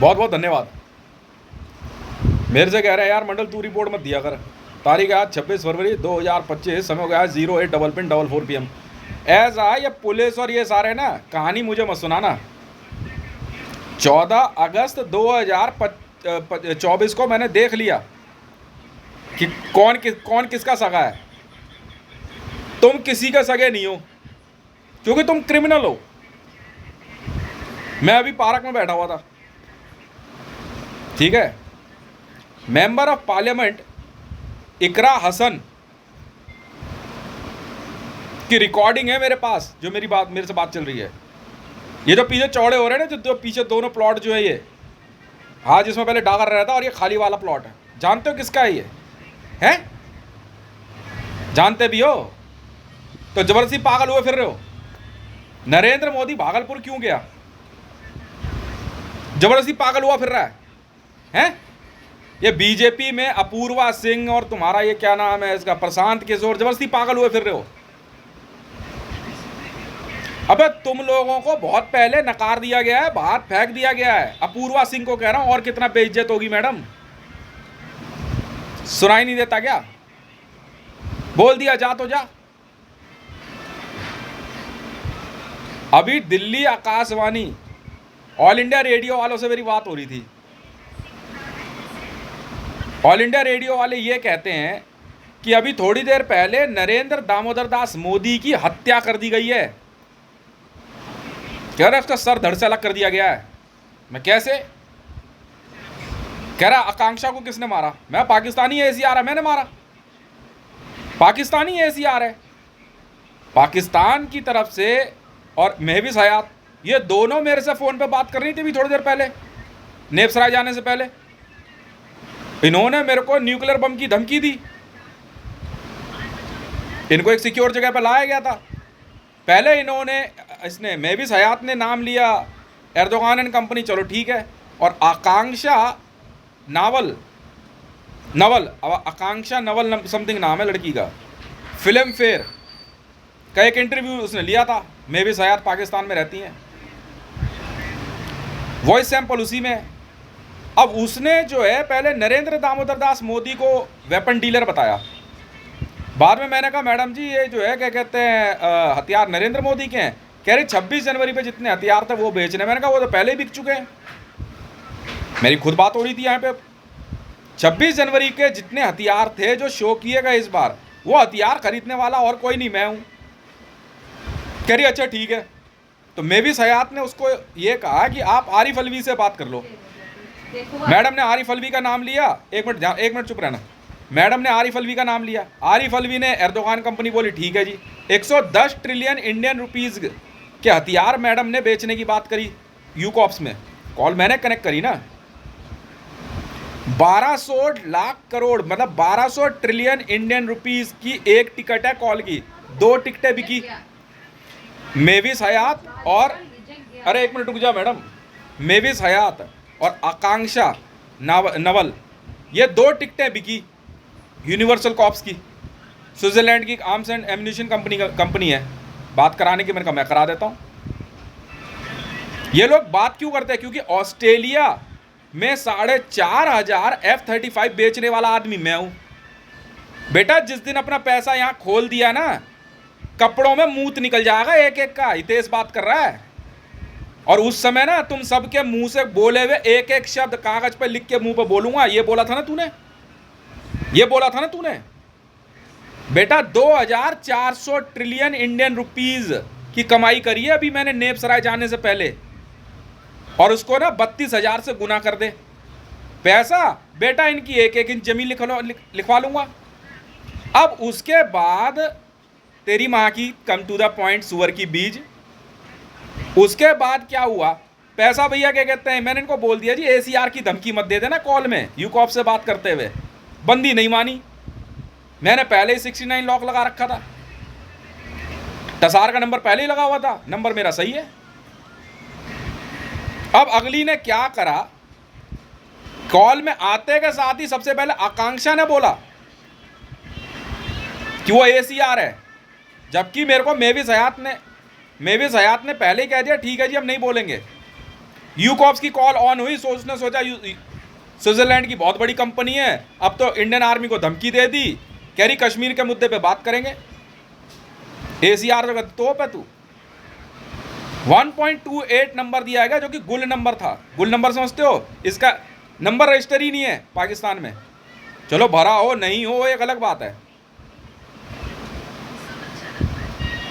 बहुत बहुत धन्यवाद। मेरे से कह रहे हैं यार मंडल तू रिपोर्ट मत दिया कर। तारीख आज 26 फरवरी 2025, समय हो गया 08:44 PM। ऐसा ये पुलिस और ये सारे ना कहानी मुझे मत सुनाना। 14 अगस्त 2024 को मैंने देख लिया कि कौन किसका सगा है। तुम किसी के सगे नहीं हो क्योंकि तुम क्रिमिनल हो। मैं अभी पार्क में बैठा हुआ था, ठीक है। मेंबर ऑफ पार्लियामेंट इकरा हसन की रिकॉर्डिंग है मेरे पास, जो मेरे से बात चल रही है। ये जो पीछे चौड़े हो रहे हैं ना, जो पीछे दोनों प्लॉट जो है ये, हाँ, जिसमें पहले डागर रहता और ये खाली वाला प्लॉट है। जानते हो किसका है ये? है? जानते भी हो तो जबरदस्ती पागल हुए फिर रहे हो। नरेंद्र मोदी भागलपुर क्यों गया? जबरदस्ती पागल हुआ फिर रहा है, हैं? ये बीजेपी में अपूर्वा सिंह और तुम्हारा ये क्या नाम है इसका, प्रशांत किशोर, जबरदस्ती पागल हुए फिर रहे हो। अबे तुम लोगों को बहुत पहले नकार दिया गया है, बाहर फेंक दिया गया है। अपूर्वा सिंह को कह रहा हूं, और कितना बेइज्जत होगी मैडम। सुनाई नहीं देता क्या? बोल दिया जा तो जा। अभी Delhi Akashvani all India radio वालों से मेरी बात हो रही थी। ऑल इंडिया रेडियो वाले ये कहते हैं कि अभी थोड़ी देर पहले नरेंद्र दामोदर दास मोदी की हत्या कर दी गई है। कह रहा है उसका सर धड़ से अलग कर दिया गया है। मैं कैसे? कह रहा आकांक्षा को किसने मारा? मैं पाकिस्तानी ACR है, मैंने मारा। पाकिस्तानी ACR है, पाकिस्तान की तरफ से। और महविश हयात, ये दोनों मेरे से फ़ोन पे बात कर रही थी अभी थोड़ी देर पहले, नेपसराय जाने से पहले। इन्होंने मेरे को न्यूक्लियर बम की धमकी दी। इनको एक सिक्योर जगह पर लाया गया था। पहले इसने महविश हयात ने नाम लिया एर्दोगान एंड कंपनी, चलो ठीक है। और आकांक्षा नवल समथिंग नाम है लड़की का, फिल्म फेयर का एक इंटरव्यू उसने लिया था। महविश हयात पाकिस्तान में रहती हैं, वॉइस सैंपल उसी में है। अब उसने जो है पहले नरेंद्र दामोदर दास मोदी को वेपन डीलर बताया। बाद में मैंने कहा मैडम जी ये जो है क्या कहते हैं हथियार नरेंद्र मोदी के हैं। कह रही 26 जनवरी पे जितने हथियार थे वो बेचने। मैंने कहा वो तो पहले ही बिक चुके हैं। मेरी खुद बात हो रही थी यहाँ पे। 26 जनवरी के जितने हथियार थे जो शो किएगा इस बार, वो हथियार खरीदने वाला और कोई नहीं, मैं हूँ। कह रही अच्छा ठीक है। तो महविश हयात ने उसको ये कहा कि आप आरिफ अलवी से बात कर लो। मैडम ने आरिफ अलवी का नाम लिया। एक मिनट चुप रहना। मैडम ने आरिफ अलवी का नाम लिया। आरिफ अलवी ने एर्दोगान कंपनी बोली ठीक है जी। 110 ट्रिलियन इंडियन रुपीस के हथियार मैडम ने बेचने की बात करी यूकॉप्स में। कॉल मैंने कनेक्ट करी ना। 1200 लाख करोड़ मतलब 1200 ट्रिलियन इंडियन रुपीस की एक टिकट है कॉल की। 2 टिकटें बिकी। महविश हयात और, अरे एक मिनट रुक जा मैडम, महविश हयात और आकांक्षा नवल, ये 2 टिकटें बिकी यूनिवर्सल कॉप्स की। स्विट्जरलैंड की आर्म्स एंड एम्यूनिशन कंपनी है। बात कराने की मैंने कहा मैं करा देता हूँ। ये लोग बात क्यों करते हैं? क्योंकि ऑस्ट्रेलिया में 4,500 F-35 बेचने वाला आदमी मैं हूँ। बेटा जिस दिन अपना पैसा यहाँ खोल दिया ना, कपड़ों में मूत निकल जाएगा एक एक का। हितेश बात कर रहा है। और उस समय ना तुम सबके मुंह से बोले हुए एक एक शब्द कागज पे लिख के मुंह पे बोलूंगा। ये बोला था ना तूने, बेटा 2400 ट्रिलियन इंडियन रुपीस की कमाई करी है अभी मैंने नेपसराय जाने से पहले। और उसको ना 32,000 से गुना कर दे पैसा। बेटा इनकी एक एक इंच जमीन लिखवा लूंगा। अब उसके बाद तेरी माँ की कम टू द पॉइंट सुअर की बीज। उसके बाद क्या हुआ? पैसा भैया क्या कहते हैं, मैंने इनको बोल दिया जी ACR की धमकी मत दे देना कॉल में यूकॉप से बात करते हुए। बंदी नहीं मानी। मैंने पहले ही 69 लॉक लगा रखा था। टसार का नंबर पहले ही लगा हुआ था, नंबर मेरा सही है। अब अगली ने क्या करा, कॉल में आते के साथ ही सबसे पहले आकांक्षा ने बोला कि वो ACR है, जबकि मेरे को महविश हयात ने पहले ही कह दिया ठीक है जी हम नहीं बोलेंगे। यूकॉप्स की कॉल ऑन हुई, उसने सोचा स्विट्जरलैंड की बहुत बड़ी कंपनी है, अब तो इंडियन आर्मी को धमकी दे दी, कह रही कश्मीर के मुद्दे पे बात करेंगे। एसीआर जगह तोप है तू। 1.28 नंबर दिया गया जो कि गुल नंबर था। गुल नंबर समझते हो, इसका नंबर रजिस्टर ही नहीं है पाकिस्तान में। चलो भरा हो नहीं हो एक अलग बात है।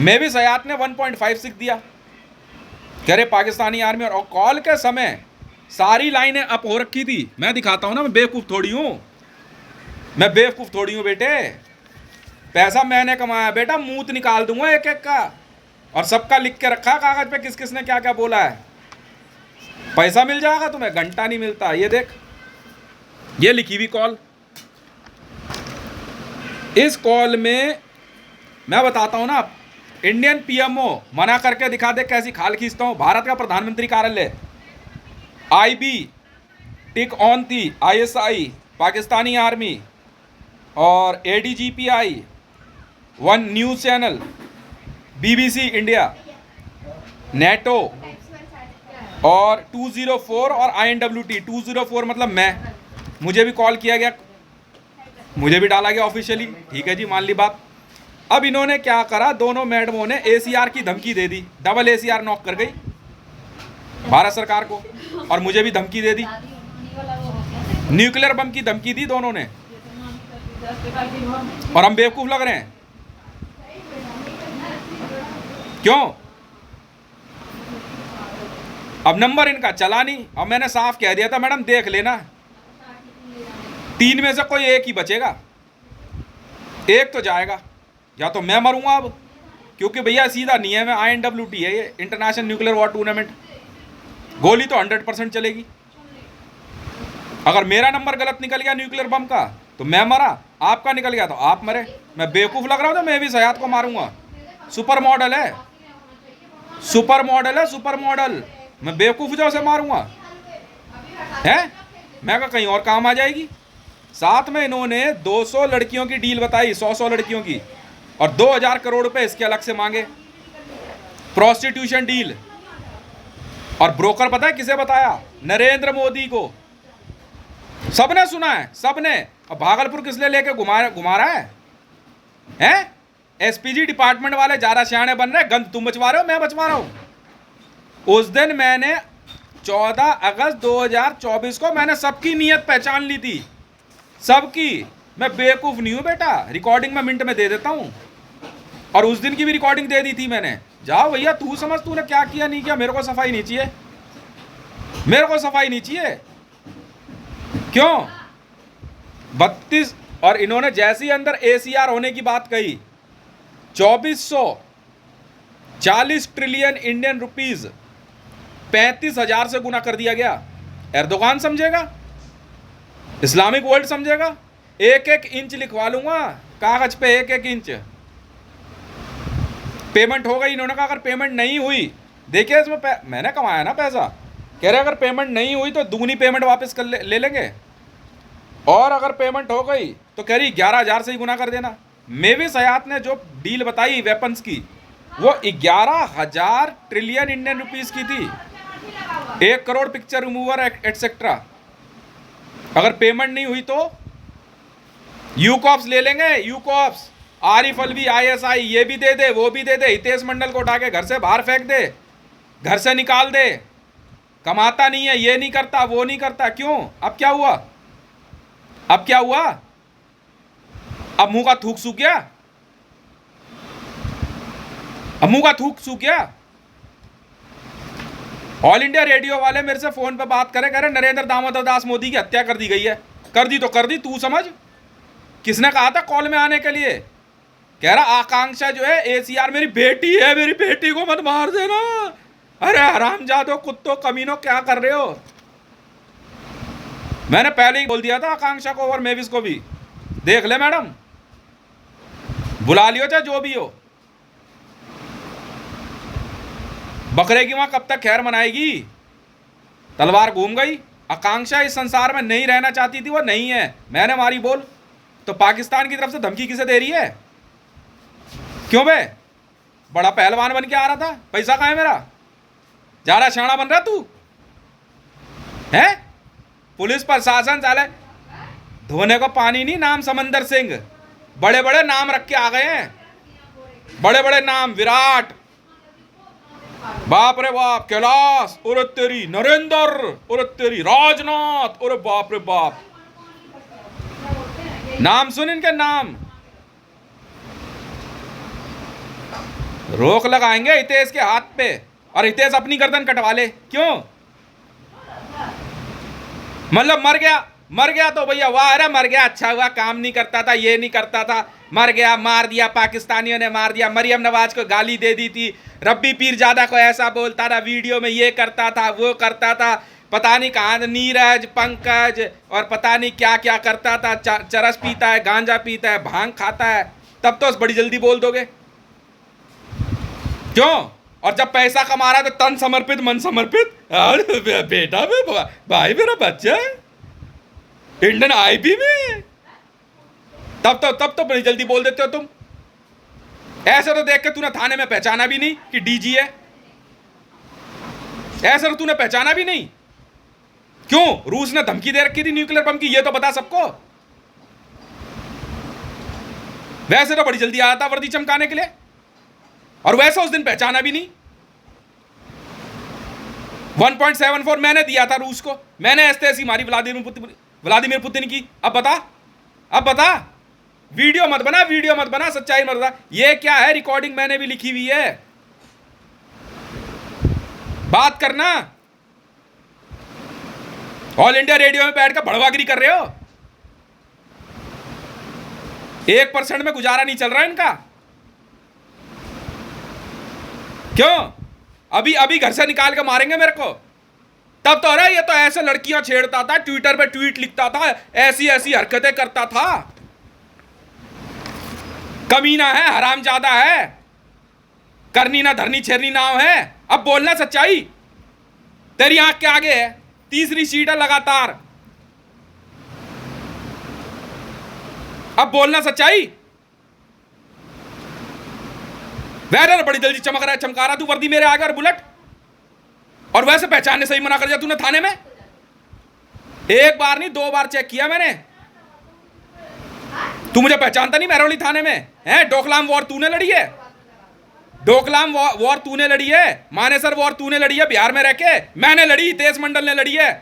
मेविस हयात ने 1.56 दिया, कह रहे पाकिस्तानी आर्मी। और कॉल के समय सारी लाइनें अप हो रखी थी। मैं दिखाता हूं ना, मैं बेवकूफ थोड़ी हूं, मैं बेवकूफ थोड़ी हूं बेटे। पैसा मैंने कमाया बेटा, मूत निकाल दूंगा एक एक का, और सबका लिख के रखा कागज पे किस किसने क्या क्या बोला है। पैसा मिल जाएगा तुम्हें, घंटा नहीं मिलता। ये देख, ये लिखी हुई कॉल। इस कॉल में मैं बताता हूं ना, इंडियन पीएमओ मना करके दिखा दे कैसी खाल खींचता हूं। भारत का प्रधानमंत्री कार्यालय, आईबी टिक ऑन थी, आईएसआई पाकिस्तानी आर्मी, और ADGPI, one news channel, BBC India, NATO, और 204 और INWT। 204 मतलब मैं, मुझे भी कॉल किया गया, मुझे भी डाला गया ऑफिशियली। ठीक है जी, मान ली बात। अब इन्होंने क्या करा, दोनों मैडमों ने एसीआर की धमकी दे दी, डबल एसीआर नॉक कर गई भारत सरकार को, और मुझे भी धमकी दे दी, न्यूक्लियर बम की धमकी दी दोनों ने। और हम बेवकूफ लग रहे हैं क्यों? अब नंबर इनका चला नहीं। अब मैंने साफ कह दिया था मैडम देख लेना, 3 में से कोई एक ही बचेगा, एक तो जाएगा, या तो मैं मरूंगा अब, क्योंकि भैया सीधा नियम है, INWT है ये, इंटरनेशनल न्यूक्लियर वॉर टूर्नामेंट। गोली तो 100% चलेगी। अगर मेरा नंबर गलत निकल गया न्यूक्लियर बम का तो मैं मरा, आपका निकल गया तो आप मरे। मैं बेवकूफ लग रहा हूं तो मैं भी हयात को मारूंगा। सुपर मॉडल है, सुपर मॉडल है, सुपर मॉडल। मैं बेवकूफ जो उसे मारूंगा है, मैं कहा कहीं और काम आ जाएगी। साथ में इन्होंने 200 लड़कियों की डील बताई, 100 लड़कियों की, और 2000 करोड़ रुपए इसके अलग से मांगे, प्रोस्टिट्यूशन डील। और ब्रोकर पता है किसे बताया? नरेंद्र मोदी को। सबने सुना है, सबने। अब भागलपुर किस लिए लेके घुमा रहा है? एसपीजी डिपार्टमेंट वाले ज्यादा सियाने बन रहे, गंद तुम बचवा रहे हो, मैं बचवा रहा हूं। उस दिन मैंने 14 अगस्त 2024 को मैंने सबकी नीयत पहचान ली थी, सबकी। मैं बेवकूफ नहीं हूं बेटा, रिकॉर्डिंग में मिनट में दे देता हूं, और उस दिन की भी रिकॉर्डिंग दे दी थी मैंने। जाओ भैया, तू समझ तूने क्या किया नहीं किया, मेरे को सफाई नहीं चाहिए, मेरे को सफाई नहीं चाहिए। क्यों? 32। और इन्होंने जैसे ही अंदर एसीआर होने की बात कही, 2440 ट्रिलियन इंडियन रुपीज 35,000 से गुना कर दिया गया। एर्दोगान समझेगा, इस्लामिक वर्ल्ड समझेगा। 1-1 इंच लिखवा लूंगा कागज पे, 1-1 इंच। पेमेंट हो गई, इन्होंने कहा अगर पेमेंट नहीं हुई, देखिए इसमें मैंने कमाया ना पैसा, कह रहे अगर पेमेंट नहीं हुई तो दुगनी पेमेंट वापस कर ले लेंगे, और अगर पेमेंट हो गई तो कह रही 11,000 से ही गुना कर देना। मेविस हयात ने जो डील बताई वेपन्स की, वो 11,000 ट्रिलियन इंडियन रुपीस की थी, 1 करोड़ पिक्चर रिमूवर एटसेट्रा। अगर पेमेंट नहीं हुई तो यूकॉप्स ले लेंगे, यूकॉप्स, आरिफ अलवी, ISI, ये भी दे दे, वो भी दे दे, हितेश मंडल को उठा के घर से बाहर फेंक दे, घर से निकाल दे, कमाता नहीं है, ये नहीं करता, वो नहीं करता। क्यों? अब क्या हुआ? अब क्या हुआ? अब मुंह का थूक सूख गया, अब मुंह का थूक सूख गया। ऑल इंडिया रेडियो वाले मेरे से फोन पे बात कह रहे नरेंद्र दामोदर दास मोदी की हत्या कर दी गई है। कर दी तो कर दी, तू समझ। किसने कहा था कॉल में आने के लिए? कह रहा आकांक्षा जो है एसीआर मेरी बेटी है, मेरी बेटी को मत मार देना। अरे हरामजादो, कुत्तों, कमीनों, क्या कर रहे हो? मैंने पहले ही बोल दिया था आकांक्षा को और मेविस को भी, देख ले मैडम, बुला लियो चाहे जो भी हो। बकरे की मां कब तक खैर मनाएगी? तलवार घूम गई। आकांक्षा इस संसार में नहीं रहना चाहती थी, वो नहीं है, मैंने मारी बोल। तो पाकिस्तान की तरफ से धमकी किसे दे रही है? क्यों बे? बड़ा पहलवान बन के आ रहा था, पैसा कहाँ है मेरा? ज्यादा शाना बन रहा तू? है? पुलिस प्रशासन साले धोने को पानी नहीं, नाम समंदर सिंह, बड़े बड़े नाम रख के आ गए हैं, बड़े बड़े नाम, विराट, बाप रे बाप, कैलाश, और तेरी नरेंद्र, और तेरी राजनाथ, और बाप रे बाप, नाम सुन इनके नाम। रोक लगाएंगे हितेश के हाथ पे, और हितेश अपनी गर्दन कटवा ले। क्यों? मतलब मर गया तो भैया वाह, अरे मर गया, अच्छा हुआ, काम नहीं करता था, ये नहीं करता था, मर गया, मार दिया, पाकिस्तानियों ने मार दिया, मरियम नवाज को गाली दे दी थी, रब्बी पीरजादा को ऐसा बोलता था, वीडियो में ये करता था, वो करता था, पता नहीं कहाँ, नीरज, पंकज, और पता नहीं क्या क्या करता था, चरस पीता है, गांजा पीता है, भांग खाता है, तब तो बड़ी जल्दी बोल दोगे। क्यों? और जब पैसा कमा रहा है तो तन समर्पित मन समर्पित, अरे बेटा भाई मेरा बच्चा है इंडियन आईबी में, तब तो बड़ी जल्दी बोल देते हो तुम। ऐसे तो देख के तूने थाने में पहचाना भी नहीं कि डीजी है, ऐसे तो तूने पहचाना भी नहीं। क्यों? रूस ने धमकी दे रखी थी न्यूक्लियर बम की, ये तो बता सबको। वैसे तो बड़ी जल्दी आया था वर्दी चमकाने के लिए, और वैसे उस दिन पहचाना भी नहीं। 1.74 मैंने दिया था रूस को, मैंने ऐसी मारी व्लादिमीर पुतिन की। अब बता, वीडियो मत बना, सच्चाई मत बता। ये क्या है? रिकॉर्डिंग मैंने भी लिखी हुई है, बात करना। ऑल इंडिया रेडियो में बैठकर भड़वागिरी कर रहे हो। 1% में गुजारा नहीं चल रहा इनका। क्यों? अभी घर से निकाल के मारेंगे मेरे को, तब तो अरे ये तो ऐसे लड़कियां छेड़ता था, ट्विटर पे ट्वीट लिखता था, ऐसी हरकतें करता था, कमीना है, हरामजादा है, करनी ना धरनी छेरनी नाव है। अब बोलना सच्चाई, तेरी आंख के आगे है, तीसरी सीट है लगातार, अब बोलना सच्चाई। वैसे बड़ी जल्दी चमका रहा तू वर्दी मेरे आगे और बुलेट, और वैसे पहचानने से ही मना कर दिया तूने थाने में। एक बार नहीं 2 बार चेक किया मैंने, तू मुझे पहचानता नहीं महरौली थाने में है। डोकलाम वॉर तूने लड़ी है, डोकलाम वॉर तूने लड़ी है, मानेसर वॉर तूने लड़ी है बिहार में रह के, मैंने लड़ी, हितेश मंडल ने लड़ी है।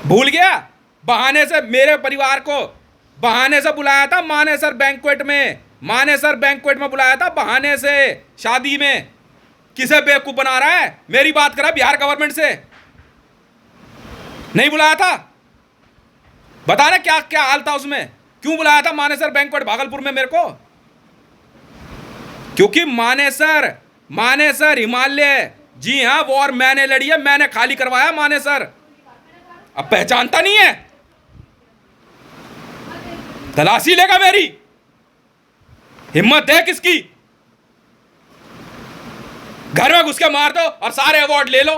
भूल गया? बहाने से मेरे परिवार को बहाने से बुलाया था मानेसर बैंक्वेट में बुलाया था बहाने से, शादी में। किसे बेवकूफ बना रहा है? मेरी बात करा बिहार गवर्नमेंट से, नहीं बुलाया था? बता ना क्या क्या हाल था उसमें, क्यों बुलाया था मानेसर बैंक्वेट भागलपुर में मेरे को? क्योंकि मानेसर हिमालय, जी हां, वॉर मैंने लड़ी है, मैंने खाली करवाया मानेसर। अब पहचानता नहीं है? तलाशी लेगा मेरी, हिम्मत है किसकी? घर में घुस के मार दो और सारे अवार्ड ले लो।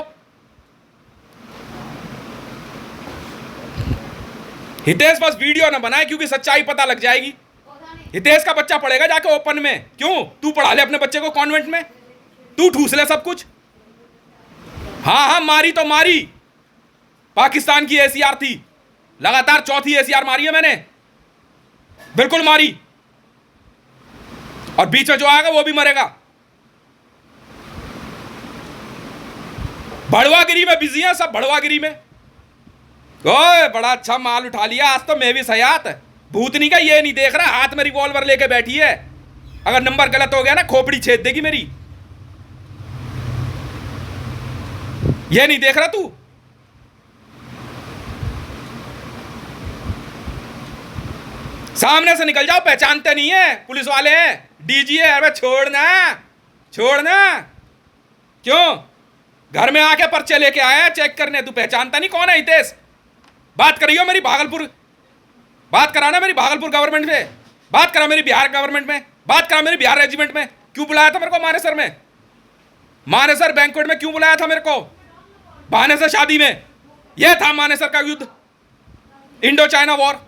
हितेश बस वीडियो ना बनाए, क्योंकि सच्चाई पता लग जाएगी। हितेश का बच्चा पढ़ेगा जाके ओपन में, क्यों? तू पढ़ा ले अपने बच्चे को कॉन्वेंट में, तू ठूस ले सब कुछ। हाँ, मारी तो मारी, पाकिस्तान की एसीआर थी, लगातार चौथी एसीआर मारी है मैंने, बिल्कुल मारी। और बीच में जो आएगा वो भी मरेगा। भड़वागिरी में बिजी है सब, भड़वागिरी में। ओए बड़ा अच्छा माल उठा लिया आज तो मैं भी सयात। भूतनी का ये नहीं देख रहा, हाथ में रिवॉल्वर लेके बैठी है, अगर नंबर गलत हो गया ना खोपड़ी छेद देगी मेरी। ये नहीं देख रहा तू? सामने से निकल जाओ, पहचानते नहीं है, पुलिस वाले हैं, डीजी है। अरे छोड़ना। क्यों? घर में आके पर्चे लेके आया चेक करने, तू पहचानता नहीं कौन है हितेश? बात करियो मेरी भागलपुर, बात कराना मेरी भागलपुर गवर्नमेंट में, बात करा मेरी बिहार गवर्नमेंट में, बात करा मेरी बिहार रेजिमेंट में। क्यों बुलाया था मेरे को मानेसर में? मानेसर बैंक्वेट में क्यों बुलाया था मेरे को? बहाने से शादी में। यह था मानेसर का युद्ध, इंडो चाइना वॉर।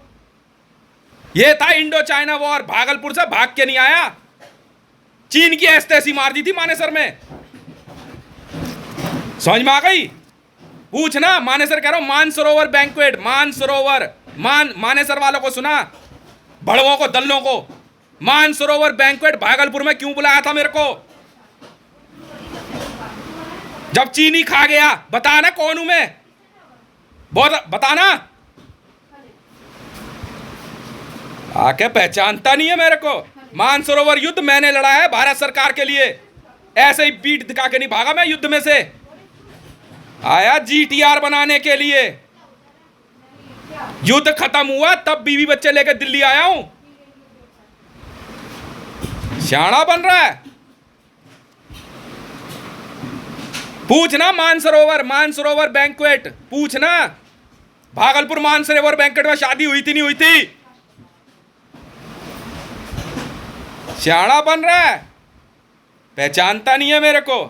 यह था इंडो चाइना वॉर। भागलपुर से भाग के नहीं आया, चीन की ऐसी मार दी थी मानेसर में। समझ में आ गई? पूछना मानेसर, कह रहा हूं मानसरोवर बैंक्वेट, मानसरोवर, मानेसर वालों को सुना, भड़वों को, दल्लों को, मानसरोवर बैंक्वेट भागलपुर में क्यों बुलाया था मेरे को? जब चीनी खा गया, बताना कौन हूं मैं, बहुत बताना। आके पहचानता नहीं है मेरे को। मानसरोवर युद्ध मैंने लड़ा है भारत सरकार के लिए, ऐसे ही पीठ दिखा के नहीं भागा मैं युद्ध में से। आया जीटीआर बनाने के लिए, युद्ध खत्म हुआ तब बीवी बच्चे लेकर दिल्ली आया हूं। शाना बन रहा है। पूछना मानसरोवर, मानसरोवर बैंक्वेट पूछना, भागलपुर मानसरोवर बैंक्वेट में शादी हुई थी नहीं हुई थी? शाना बन रहा है, पहचानता नहीं है मेरे को।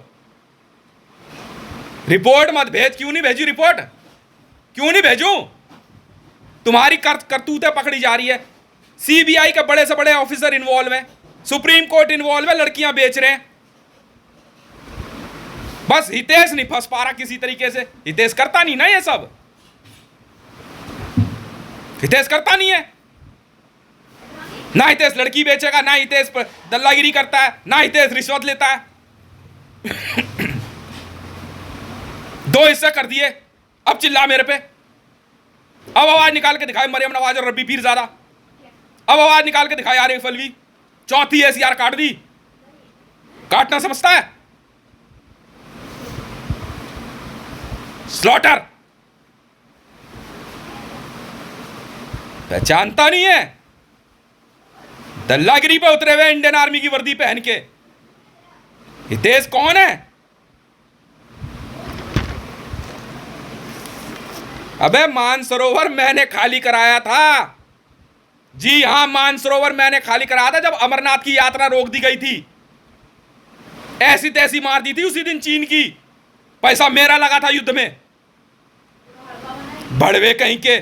रिपोर्ट मत भेज। क्यों नहीं भेजी रिपोर्ट? क्यों नहीं भेजूं? तुम्हारी करतूतें पकड़ी जा रही है। सीबीआई के बड़े से बड़े ऑफिसर इन्वॉल्व हैं, सुप्रीम कोर्ट इन्वॉल्व है, लड़कियां बेच रहे हैं। बस हितेश नहीं फंस पा रहा किसी तरीके से। हितेश करता नहीं ना ये सब, हितेश करता नहीं है ना। हितेश लड़की बेचेगा, ना हितेश दल्लागिरी करता है, ना हितेश रिश्वत लेता है। दो हिस्से कर दिए, अब चिल्ला मेरे पे। अब आवाज निकाल के दिखाए मरियम नवाज और रब्बी पीरजादा, अब आवाज निकाल के दिखाए आरिफ अलवी। चौथी एसीआर काट दी। काटना समझता है? स्लॉटर पहचानता नहीं है। दल्लागिरी पे उतरे हुए इंडियन आर्मी की वर्दी पहन के। हितेश कौन है? अबे मानसरोवर मैंने खाली कराया था। जी हां, मानसरोवर मैंने खाली कराया था जब अमरनाथ की यात्रा रोक दी गई थी। ऐसी तैसी मार दी थी उसी दिन चीन की। पैसा मेरा लगा था युद्ध में। भड़वे कहीं के,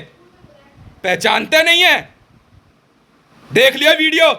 पहचानते नहीं है। देख लिया वीडियो।